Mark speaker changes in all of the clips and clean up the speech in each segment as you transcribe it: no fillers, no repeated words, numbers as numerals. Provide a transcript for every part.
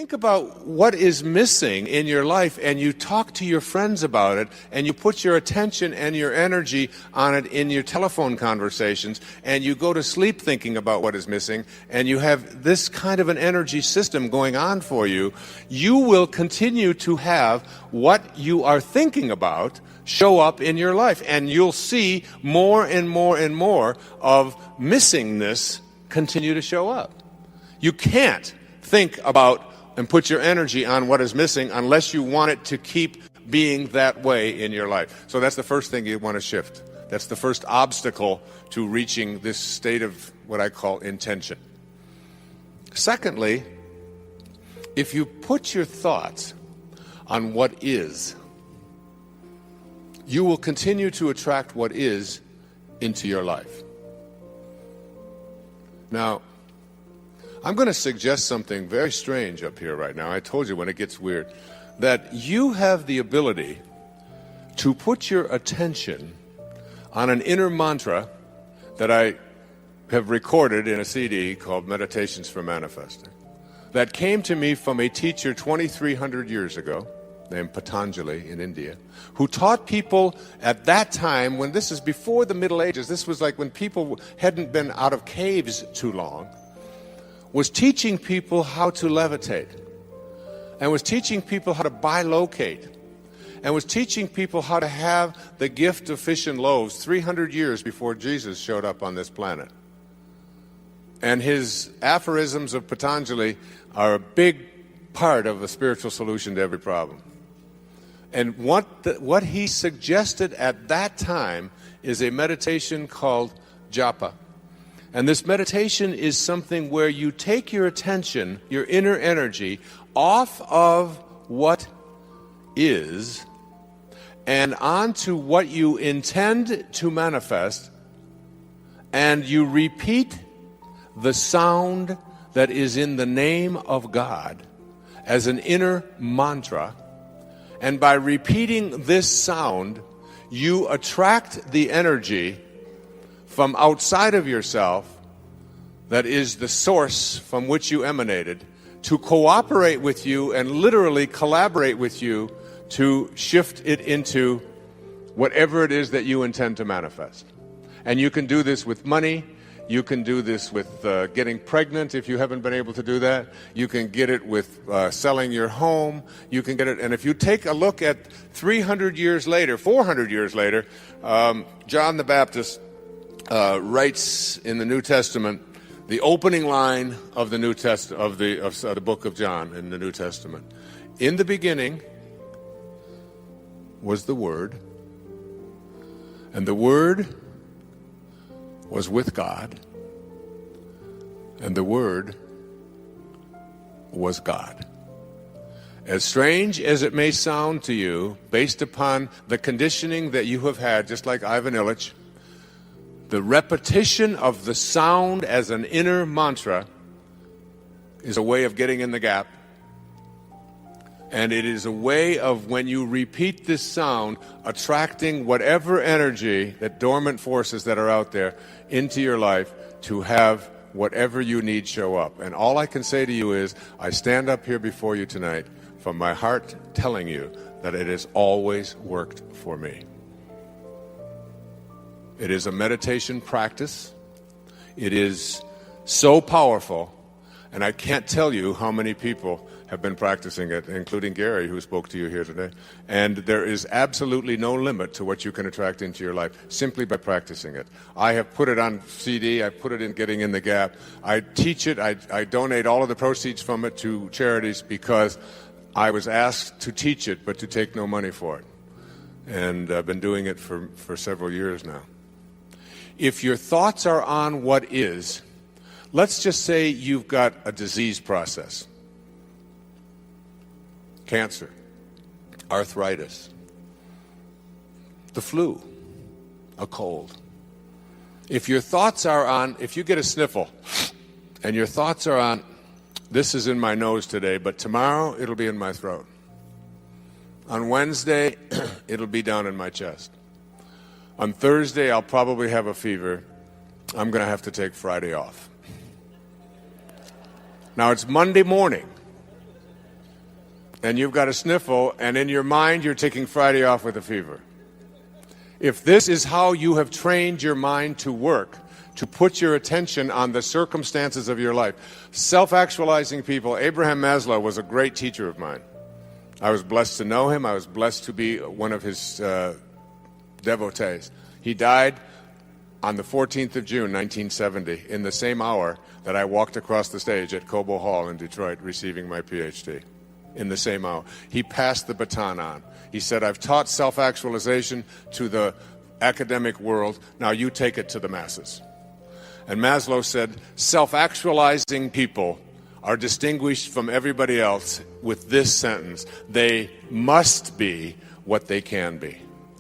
Speaker 1: think about what is missing in your life and you talk to your friends about it and you put your attention and your energy on it in your telephone conversations and you go to sleep thinking about what is missing and you have this kind of an energy system going on for you, you will continue to have what you are thinking about show up in your life, and you'll see more and more and more of missingness continue to show up. You can't think about and put your energy on what is missing unless you want it to keep being that way in your life. So that's the first thing you want to shift. That's the first obstacle to reaching this state of what I call intention. Secondly, if you put your thoughts on what is, you will continue to attract what is into your life. Now, I'm going to suggest something very strange up here right now. I told you when it gets weird, that you have the ability to put your attention on an inner mantra that I have recorded in a CD called Meditations for Manifesting, that came to me from a teacher 2,300 years ago, named Patanjali in India, who taught people at that time, when this is before the Middle Ages, this was like when people hadn't been out of caves too long, was teaching people how to levitate, and was teaching people how to bilocate, and was teaching people how to have the gift of fish and loaves 300 years before Jesus showed up on this planet. And his aphorisms of Patanjali are a big part of a spiritual solution to every problem. And what he suggested at that time is a meditation called japa. And this meditation is something where you take your attention, your inner energy, off of what is and onto what you intend to manifest, and you repeat the sound that is in the name of God as an inner mantra. And by repeating this sound, you attract the energy from outside of yourself, that is the source from which you emanated, to cooperate with you and literally collaborate with you to shift it into whatever it is that you intend to manifest. And you can do this with money. You can do this with getting pregnant if you haven't been able to do that. You can get it with selling your home. You can get it, and if you take a look at 300 years later, 400 years later, John the Baptist writes in the New Testament the opening line of the of the book of John in the New Testament. In the beginning was the Word, and the Word was with God, and the Word was God. As strange as it may sound to you, based upon the conditioning that you have had, just like Ivan Illich, the repetition of the sound as an inner mantra is a way of getting in the gap. And it is a way of, when you repeat this sound, attracting whatever energy, that dormant forces that are out there, into your life to have whatever you need show up. And all I can say to you is, I stand up here before you tonight from my heart telling you that it has always worked for me. It is a meditation practice. It is so powerful, and I can't tell you how many people have been practicing it, including Gary, who spoke to you here today. And there is absolutely no limit to what you can attract into your life simply by practicing it. I have put it on CD. I put it in Getting in the Gap. I teach it. I donate all of the proceeds from it to charities because I was asked to teach it, but to take no money for it. And I've been doing it for several years now. If your thoughts are on what is, let's just say you've got a disease process. Cancer, arthritis, the flu, a cold. If your thoughts are on, if you get a sniffle and your thoughts are on, this is in my nose today, but tomorrow it'll be in my throat. On Wednesday, it'll be down in my chest. On Thursday, I'll probably have a fever. I'm going to have to take Friday off. Now, it's Monday morning. and you've got a sniffle, and in your mind you're taking Friday off with a fever. If this is how you have trained your mind to work, to put your attention on the circumstances of your life, self-actualizing people, Abraham Maslow was a great teacher of mine. I was blessed to know him. I was blessed to be one of his devotees. He died on the 14th of June, 1970, in the same hour that I walked across the stage at Cobo Hall in Detroit receiving my PhD. In the same hour. He passed the baton on. He said, I've taught self-actualization to the academic world. Now you take it to the masses. And Maslow said, self-actualizing people are distinguished from everybody else with this sentence: they must be what they can be.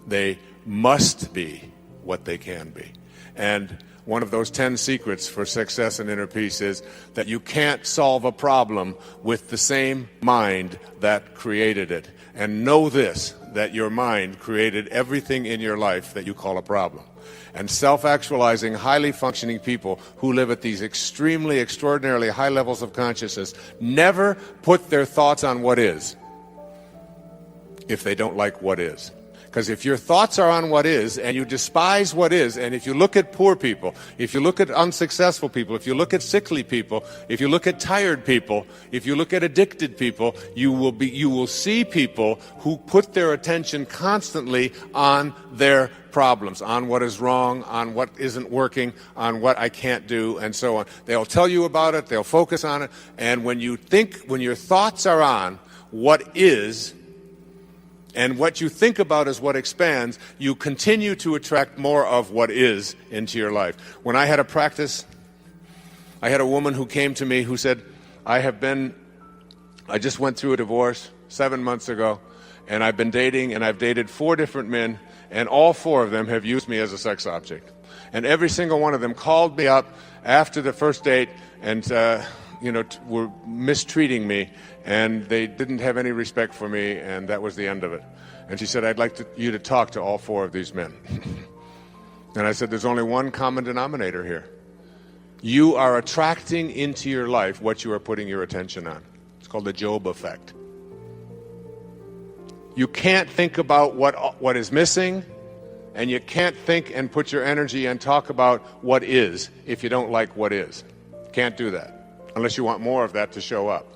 Speaker 1: They must be what they can be. And one of those 10 secrets for success and inner peace is that you can't solve a problem with the same mind that created it. And know this, that your mind created everything in your life that you call a problem. And self-actualizing, highly functioning people who live at these extremely, extraordinarily high levels of consciousness never put their thoughts on what is if they don't like what is. Because if your thoughts are on what is, and you despise what is, and if you look at poor people, if you look at unsuccessful people, if you look at sickly people, if you look at tired people, if you look at addicted people, you will see people who put their attention constantly on their problems, on what is wrong, on what isn't working, on what I can't do, and so on. They'll tell you about it, they'll focus on it, and when your thoughts are on what is, and what you think about is what expands, you continue to attract more of what is into your life. When I had a practice, I had a woman who came to me who said, I just went through a divorce 7 months ago, and I've been dating, and I've dated 4 different men, and all 4 of them have used me as a sex object. And every single one of them called me up after the first date and were mistreating me, and they didn't have any respect for me, and that was the end of it. And she said, I'd like you to talk to all 4 of these men. And I said, there's only one common denominator here. You are attracting into your life what you are putting your attention on. It's called the Job effect. You can't think about what is missing, and you can't think and put your energy and talk about what is if you don't like what is. Can't do that unless you want more of that to show up.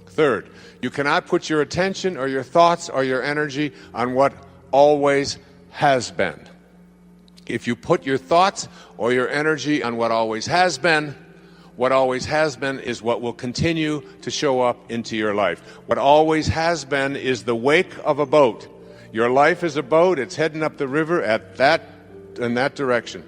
Speaker 1: Third, you cannot put your attention or your thoughts or your energy on what always has been. If you put your thoughts or your energy on what always has been is what will continue to show up into your life. What always has been is the wake of a boat. Your life is a boat. It's heading up the river in that direction.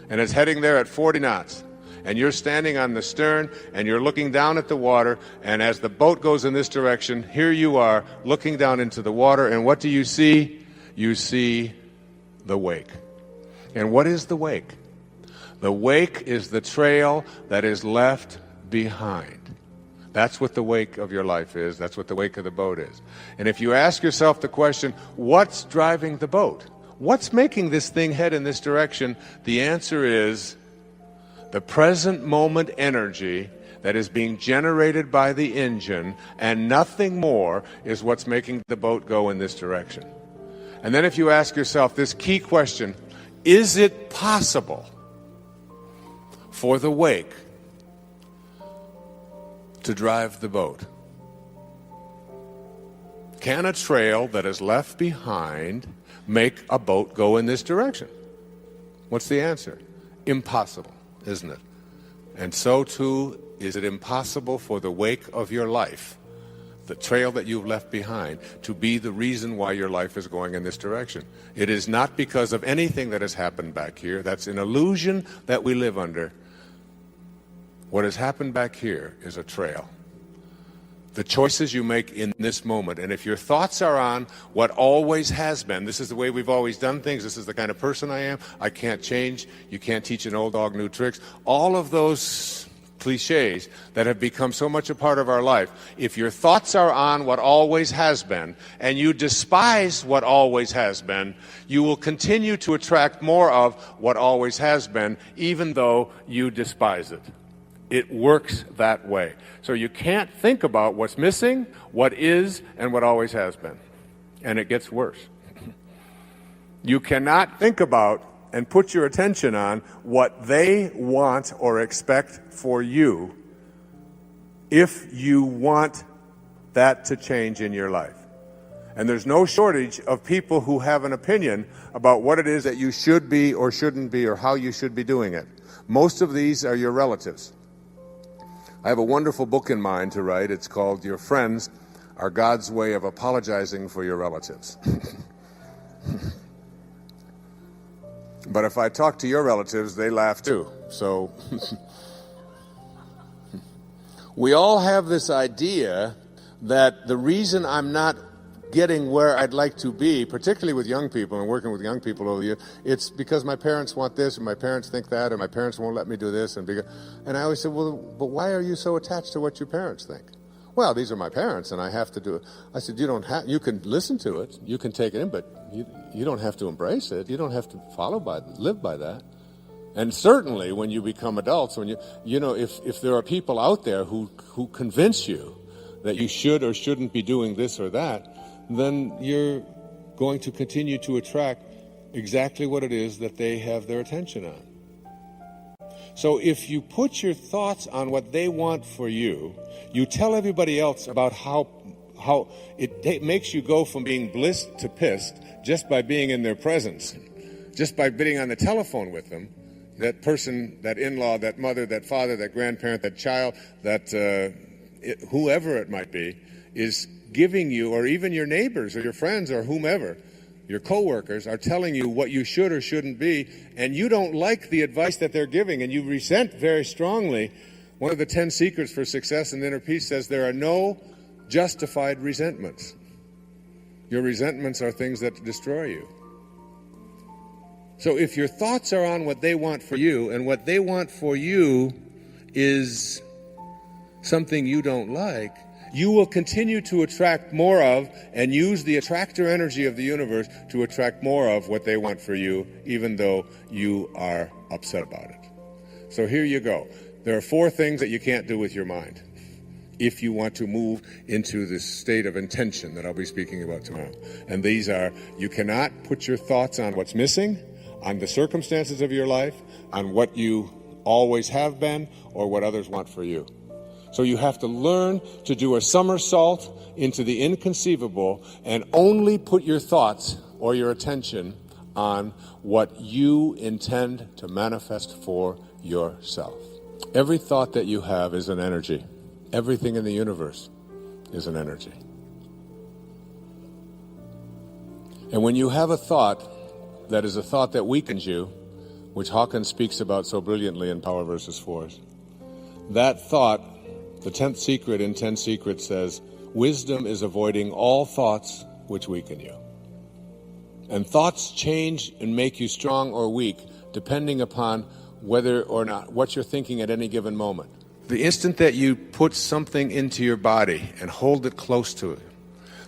Speaker 1: And it's heading there at 40 knots. And you're standing on the stern, and you're looking down at the water, and as the boat goes in this direction, here you are looking down into the water, and what do you see? You see the wake. And what is the wake? The wake is the trail that is left behind. That's what the wake of your life is. That's what the wake of the boat is. And if you ask yourself the question, what's driving the boat? What's making this thing head in this direction? The answer is the present moment energy that is being generated by the engine, and nothing more is what's making the boat go in this direction. And then if you ask yourself this key question, is it possible for the wake to drive the boat? Can a trail that is left behind make a boat go in this direction? What's the answer? Impossible, isn't it? And so too is it impossible for the wake of your life, the trail that you've left behind, to be the reason why your life is going in this direction. It is not because of anything that has happened back here. That's an illusion that we live under. What has happened back here is a trail. The choices you make in this moment. And if your thoughts are on what always has been, this is the way we've always done things, this is the kind of person I am, I can't change, you can't teach an old dog new tricks, all of those cliches that have become so much a part of our life, if your thoughts are on what always has been, and you despise what always has been, you will continue to attract more of what always has been, even though you despise it. It works that way. So you can't think about what's missing, what is, and what always has been. And it gets worse. You cannot think about and put your attention on what they want or expect for you if you want that to change in your life. And there's no shortage of people who have an opinion about what it is that you should be or shouldn't be or how you should be doing it. Most of these are your relatives. I have a wonderful book in mind to write. It's called Your Friends Are God's Way of Apologizing for Your Relatives. But if I talk to your relatives, they laugh too. So we all have this idea that the reason I'm not getting where I'd like to be, particularly with young people and working with young people over the years, it's because my parents want this, or my parents think that, or my parents won't let me do this. And I always said, well, but why are you so attached to what your parents think? Well, these are my parents, and I have to do it. I said, you can listen to it, you can take it in, but you don't have to embrace it. You don't have to live by that. And certainly when you become adults, when if there are people out there who convince you that you should or shouldn't be doing this or that, then you're going to continue to attract exactly what it is that they have their attention on. So if you put your thoughts on what they want for you, you tell everybody else about how it makes you go from being blissed to pissed just by being in their presence, just by being on the telephone with them. That person, that in-law, that mother, that father, that grandparent, that child, that whoever it might be, is giving you, or even your neighbors or your friends or whomever, your coworkers, are telling you what you should or shouldn't be, and you don't like the advice that they're giving, and you resent very strongly. One of the 10 secrets for success and inner peace says there are no justified resentments. Your resentments are things that destroy you. So if your thoughts are on what they want for you, and what they want for you is something you don't like, you will continue to attract more of and use the attractor energy of the universe to attract more of what they want for you, even though you are upset about it. So here you go. There are 4 things that you can't do with your mind if you want to move into this state of intention that I'll be speaking about tomorrow. And these are: you cannot put your thoughts on what's missing, on the circumstances of your life, on what you always have been, or what others want for you. So you have to learn to do a somersault into the inconceivable and only put your thoughts or your attention on what you intend to manifest for yourself. Every thought that you have is an energy. Everything in the universe is an energy. And when you have a thought that is a thought that weakens you, which Hawkins speaks about so brilliantly in Power versus Force, that thought, the 10th secret in 10 Secrets says, wisdom is avoiding all thoughts which weaken you. And thoughts change and make you strong or weak depending upon whether or not what you're thinking at any given moment. The instant that you put something into your body and hold it close to it,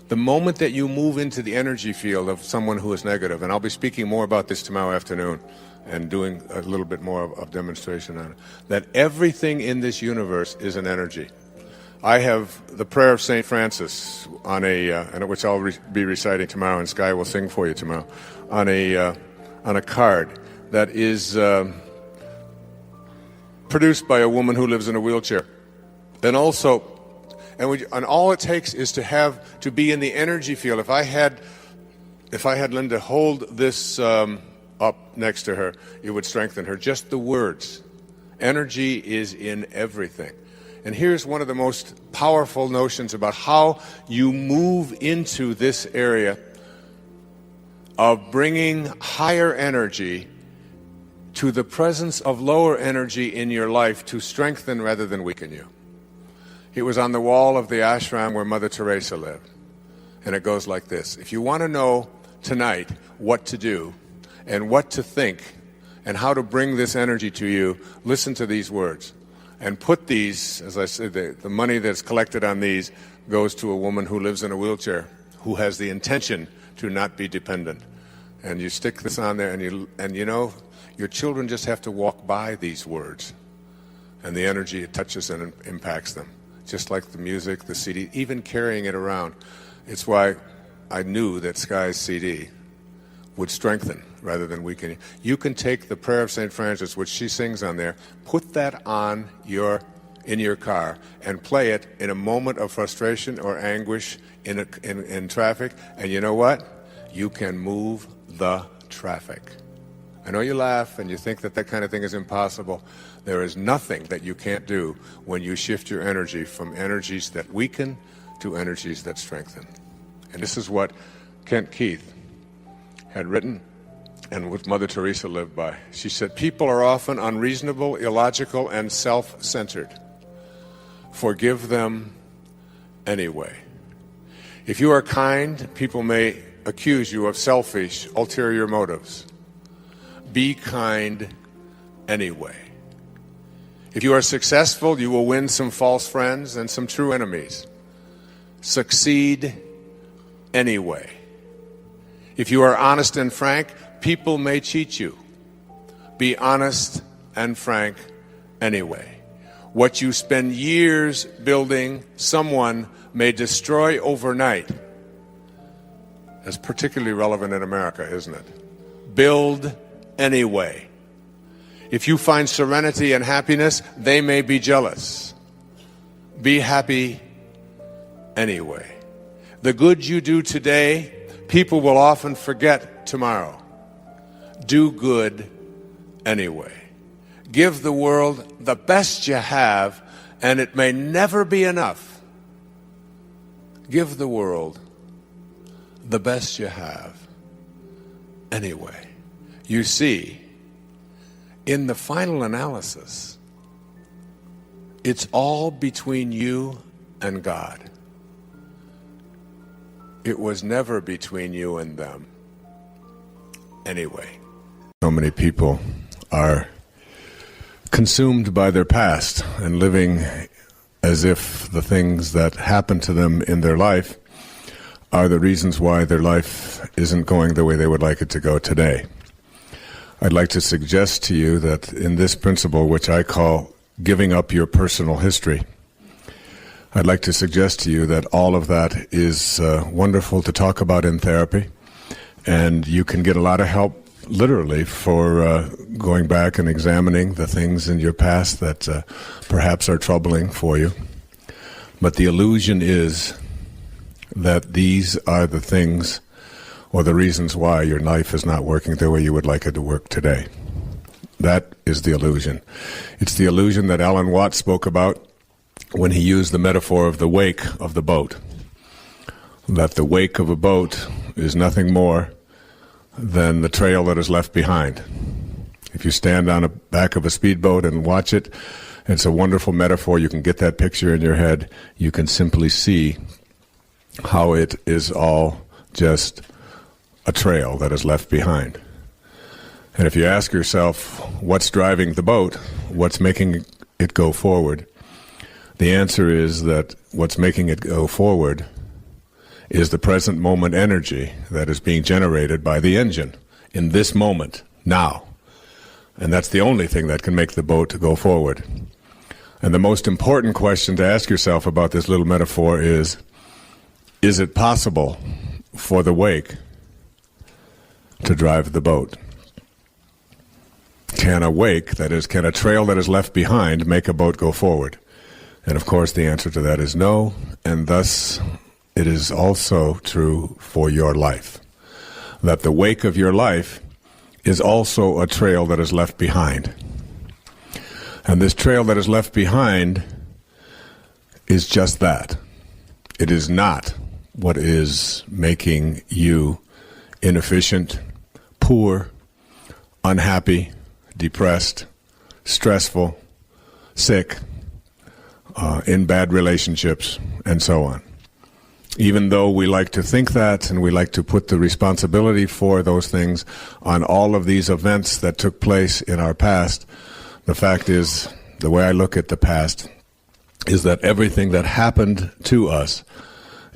Speaker 1: the moment that you move into the energy field of someone who is negative, and I'll be speaking more about this tomorrow afternoon and doing a little bit more of demonstration on it, that everything in this universe is an energy. I have the prayer of St. Francis on which I'll be reciting tomorrow, and Sky will sing for you tomorrow, on a card that is produced by a woman who lives in a wheelchair. And also, and all it takes is to be in the energy field. If I had Linda hold this up next to her, it would strengthen her. Just the words. Energy is in everything. And here's one of the most powerful notions about how you move into this area of bringing higher energy to the presence of lower energy in your life to strengthen rather than weaken you. It was on the wall of the ashram where Mother Teresa lived. And it goes like this: if you want to know tonight what to do and what to think and how to bring this energy to you, listen to these words. And put these, as I said, the money that's collected on these goes to a woman who lives in a wheelchair, who has the intention to not be dependent. And you stick this on there, and you know, your children just have to walk by these words. and the energy it touches and impacts them. Just like the music, the CD, even carrying it around. It's why I knew that Sky's CD would strengthen rather than weaken. You can take the Prayer of St. Francis, which she sings on there, put that on in your car and play it in a moment of frustration or anguish in traffic, and you know what? You can move the traffic. I know you laugh and you think that that kind of thing is impossible. There is nothing that you can't do when you shift your energy from energies that weaken to energies that strengthen. And this is what Kent Keith had written and what Mother Teresa lived by. She said, people are often unreasonable, illogical, and self-centered. Forgive them anyway. If you are kind, people may accuse you of selfish, ulterior motives. Be kind anyway. If you are successful, you will win some false friends and some true enemies. Succeed anyway. If you are honest and frank, people may cheat you. Be honest and frank anyway. What you spend years building, someone may destroy overnight. That's particularly relevant in America, isn't it? Build anyway. If you find serenity and happiness, they may be jealous. Be happy anyway. The good you do today, people will often forget tomorrow. Do good anyway. Give the world the best you have, and it may never be enough. Give the world the best you have anyway. You see, in the final analysis, it's all between you and God. It was never between you and them anyway. So many people are consumed by their past and living as if the things that happen to them in their life are the reasons why their life isn't going the way they would like it to go today. I'd like to suggest to you that in this principle, which I call giving up your personal history, I'd like to suggest to you that all of that is wonderful to talk about in therapy, and you can get a lot of help literally for going back and examining the things in your past that perhaps are troubling for you. But the illusion is that these are the things or the reasons why your life is not working the way you would like it to work today. That is the illusion. It's the illusion that Alan Watts spoke about when he used the metaphor of the wake of the boat. That the wake of a boat is nothing more than the trail that is left behind. If you stand on the back of a speedboat and watch it, it's a wonderful metaphor. You can get that picture in your head. You can simply see how it is all just a trail that is left behind. And if you ask yourself, what's driving the boat? What's making it go forward? The answer is that what's making it go forward is the present moment energy that is being generated by the engine in this moment, now. And that's the only thing that can make the boat go forward. And the most important question to ask yourself about this little metaphor is it possible for the wake to drive the boat? Can a wake, that is, can a trail that is left behind make a boat go forward? And of course the answer to that is no, and thus it is also true for your life. That the wake of your life is also a trail that is left behind. And this trail that is left behind is just that. It is not what is making you inefficient, poor, unhappy, depressed, stressful, sick, in bad relationships, and so on. Even though we like to think that, and we like to put the responsibility for those things on all of these events that took place in our past, the fact is, the way I look at the past, is that everything that happened to us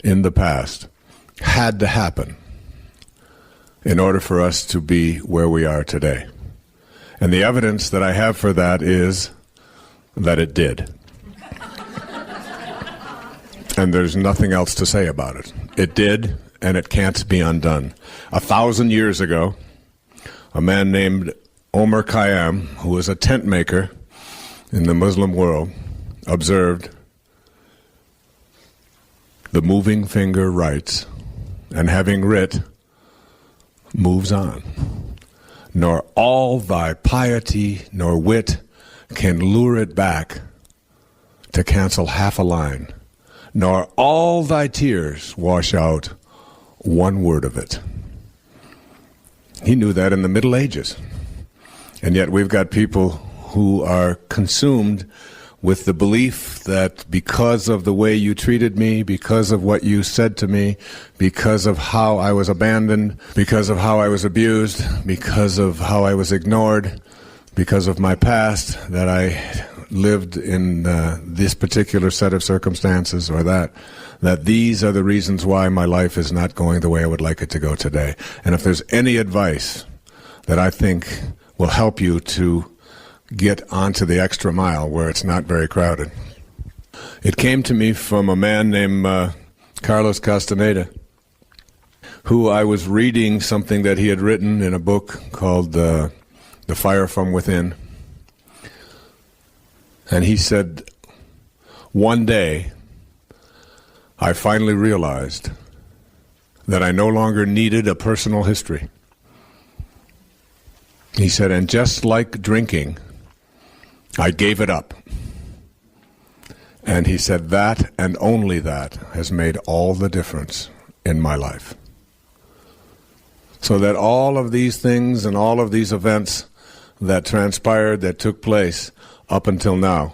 Speaker 1: in the past had to happen in order for us to be where we are today. And the evidence that I have for that is that it did. And there's nothing else to say about it. It did, and it can't be undone. 1,000 years ago, a man named Omar Khayyam, who was a tent maker in the Muslim world, observed, "The moving finger writes, and having writ, moves on. Nor all thy piety nor wit can lure it back to cancel half a line, nor all thy tears wash out one word of it." He knew that in the Middle Ages. And yet we've got people who are consumed with the belief that because of the way you treated me, because of what you said to me, because of how I was abandoned, because of how I was abused, because of how I was ignored, because of my past, that I lived in this particular set of circumstances, or that these are the reasons why my life is not going the way I would like it to go today. And if there's any advice that I think will help you to get onto the extra mile where it's not very crowded, it came to me from a man named Carlos Castaneda, who I was reading something that he had written in a book called The Fire from Within. And he said, "One day, I finally realized that I no longer needed a personal history." He said, "And just like drinking, I gave it up." And he said, "That and only that has made all the difference in my life." So that all of these things and all of these events that transpired, that took place up until now,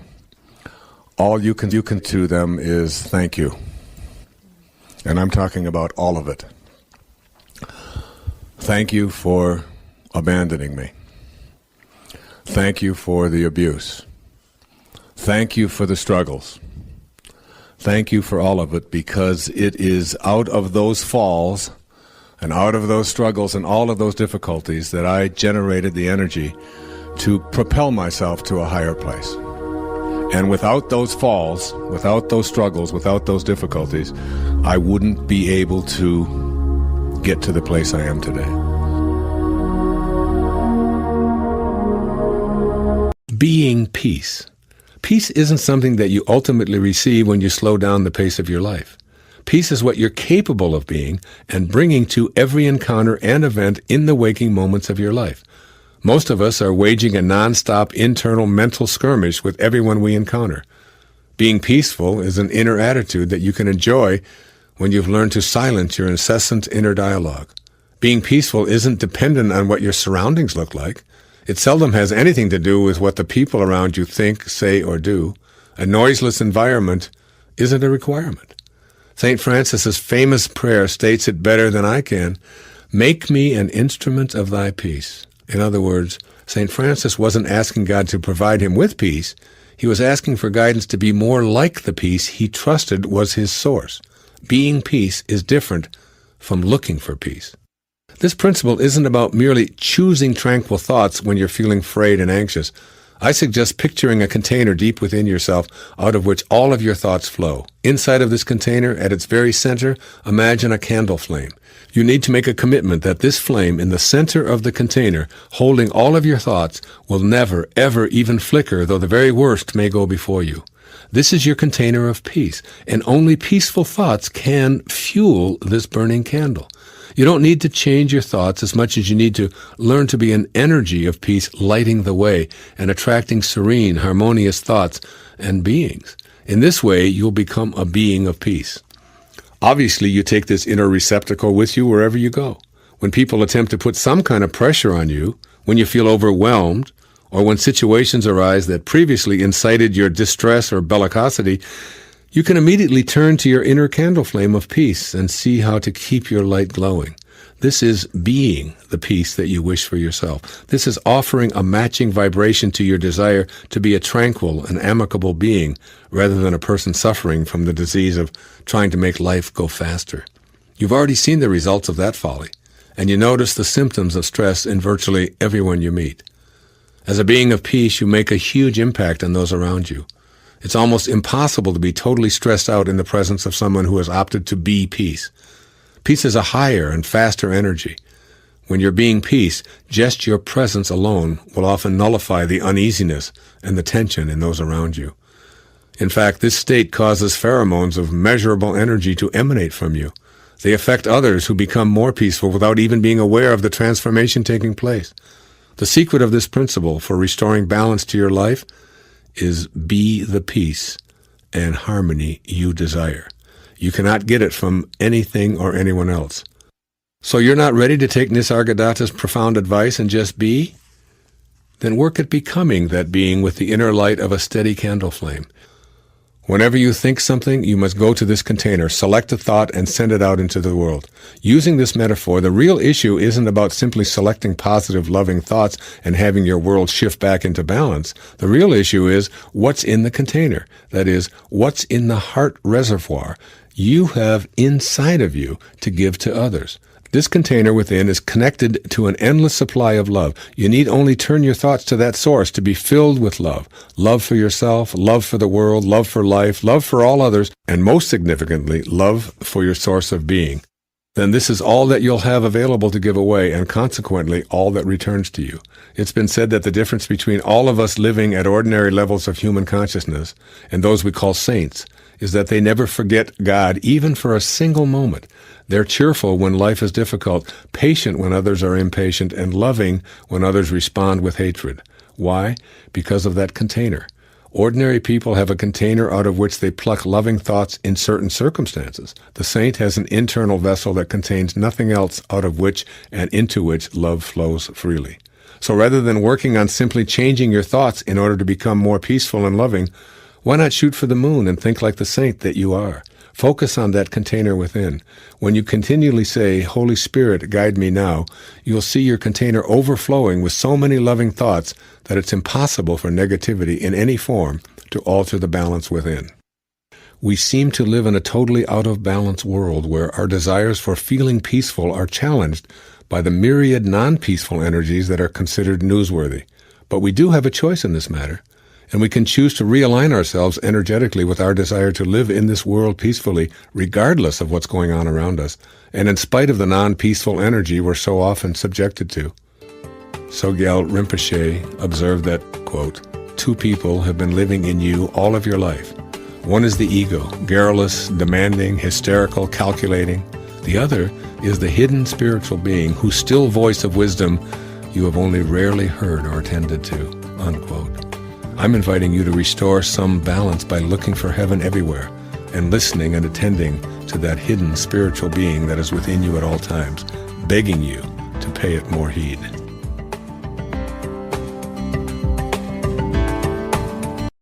Speaker 1: all you can do to them is thank you. And I'm talking about all of it. Thank you for abandoning me. Thank you for the abuse. Thank you for the struggles. Thank you for all of it, because it is out of those falls and out of those struggles and all of those difficulties that I generated the energy to propel myself to a higher place. And without those falls, without those struggles, without those difficulties, I wouldn't be able to get to the place I am today. Being peace. Peace isn't something that you ultimately receive when you slow down the pace of your life. Peace is what you're capable of being and bringing to every encounter and event in the waking moments of your life. Most of us are waging a nonstop internal mental skirmish with everyone we encounter. Being peaceful is an inner attitude that you can enjoy when you've learned to silence your incessant inner dialogue. Being peaceful isn't dependent on what your surroundings look like. It seldom has anything to do with what the people around you think, say, or do. A noiseless environment isn't a requirement. St. Francis's famous prayer states it better than I can. "Make me an instrument of thy peace." In other words, St. Francis wasn't asking God to provide him with peace. He was asking for guidance to be more like the peace he trusted was his source. Being peace is different from looking for peace. This principle isn't about merely choosing tranquil thoughts when you're feeling frayed and anxious. I suggest picturing a container deep within yourself out of which all of your thoughts flow. Inside of this container, at its very center, imagine a candle flame. You need to make a commitment that this flame in the center of the container, holding all of your thoughts, will never, ever even flicker, though the very worst may go before you. This is your container of peace, and only peaceful thoughts can fuel this burning candle. You don't need to change your thoughts as much as you need to learn to be an energy of peace lighting the way and attracting serene, harmonious thoughts and beings. In this way, you'll become a being of peace. Obviously, you take this inner receptacle with you wherever you go. When people attempt to put some kind of pressure on you, when you feel overwhelmed, or when situations arise that previously incited your distress or bellicosity, you can immediately turn to your inner candle flame of peace and see how to keep your light glowing. This is being the peace that you wish for yourself. This is offering a matching vibration to your desire to be a tranquil and amicable being rather than a person suffering from the disease of trying to make life go faster. You've already seen the results of that folly, and you notice the symptoms of stress in virtually everyone you meet.
Speaker 2: As a being of peace, you make a huge impact on those around you. It's almost impossible to be totally stressed out in the presence of someone who has opted to be peace. Peace is a higher and faster energy. When you're being peace, just your presence alone will often nullify the uneasiness and the tension in those around you. In fact, this state causes pheromones of measurable energy to emanate from you. They affect others who become more peaceful without even being aware of the transformation taking place. The secret of this principle for restoring balance to your life is be the peace and harmony you desire. You cannot get it from anything or anyone else. So you're not ready to take Nisargadatta's profound advice and just be? Then work at becoming that being with the inner light of a steady candle flame. Whenever you think something, you must go to this container, select a thought, and send it out into the world. Using this metaphor, the real issue isn't about simply selecting positive, loving thoughts and having your world shift back into balance. The real issue is what's in the container. That is, what's in the heart reservoir you have inside of you to give to others. This container within is connected to an endless supply of love. You need only turn your thoughts to that source to be filled with love. Love for yourself, love for the world, love for life, love for all others, and most significantly, love for your source of being. Then this is all that you'll have available to give away, and consequently, all that returns to you. It's been said that the difference between all of us living at ordinary levels of human consciousness and those we call saints is that they never forget God, even for a single moment. They're cheerful when life is difficult, patient when others are impatient, and loving when others respond with hatred. Why? Because of that container. Ordinary people have a container out of which they pluck loving thoughts in certain circumstances. The saint has an internal vessel that contains nothing else out of which and into which love flows freely. So rather than working on simply changing your thoughts in order to become more peaceful and loving, why not shoot for the moon and think like the saint that you are? Focus on that container within. When you continually say, Holy Spirit, guide me now, you'll see your container overflowing with so many loving thoughts that it's impossible for negativity in any form to alter the balance within. We seem to live in a totally out of balance world where our desires for feeling peaceful are challenged by the myriad non-peaceful energies that are considered newsworthy. But we do have a choice in this matter. And we can choose to realign ourselves energetically with our desire to live in this world peacefully, regardless of what's going on around us, and in spite of the non-peaceful energy we're so often subjected to. Sogyal Rinpoche observed that, quote, 2 people have been living in you all of your life. One is the ego, garrulous, demanding, hysterical, calculating. The other is the hidden spiritual being whose still voice of wisdom you have only rarely heard or attended to, unquote. I'm inviting you to restore some balance by looking for heaven everywhere and listening and attending to that hidden spiritual being that is within you at all times, begging you to pay it more heed.